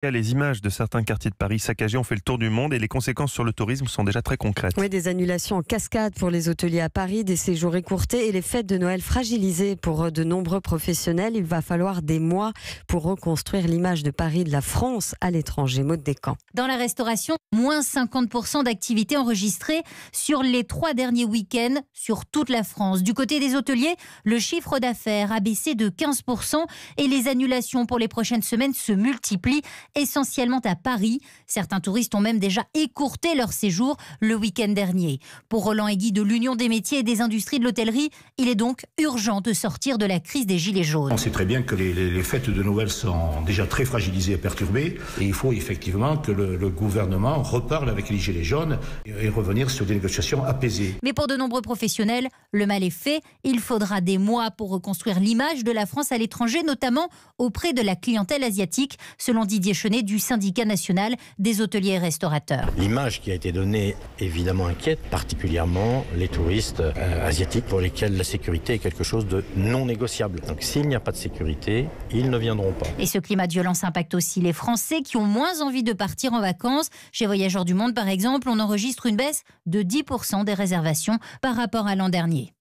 Les images de certains quartiers de Paris saccagés ont fait le tour du monde et les conséquences sur le tourisme sont déjà très concrètes. Oui, des annulations en cascade pour les hôteliers à Paris, des séjours écourtés et les fêtes de Noël fragilisées pour de nombreux professionnels. Il va falloir des mois pour reconstruire l'image de Paris, de la France à l'étranger. Maud Descamps. Dans la restauration, moins 50% d'activité enregistrée sur les 3 derniers week-ends sur toute la France. Du côté des hôteliers, le chiffre d'affaires a baissé de 15% et les annulations pour les prochaines semaines se multiplient, essentiellement à Paris. Certains touristes ont même déjà écourté leur séjour le week-end dernier. Pour Roland Aiguy de l'Union des métiers et des industries de l'hôtellerie, il est donc urgent de sortir de la crise des gilets jaunes. On sait très bien que les fêtes de Noël sont déjà très fragilisées et perturbées et il faut effectivement que le gouvernement reparle avec les gilets jaunes et revenir sur des négociations apaisées. Mais pour de nombreux professionnels, le mal est fait. Il faudra des mois pour reconstruire l'image de la France à l'étranger, notamment auprès de la clientèle asiatique, selon Didier Chenet du syndicat national des hôteliers et restaurateurs. L'image qui a été donnée, évidemment, inquiète particulièrement les touristes asiatiques pour lesquels la sécurité est quelque chose de non négociable. Donc s'il n'y a pas de sécurité, ils ne viendront pas. Et ce climat de violence impacte aussi les Français qui ont moins envie de partir en vacances. Chez Voyageurs du Monde, par exemple, on enregistre une baisse de 10% des réservations par rapport à l'an dernier.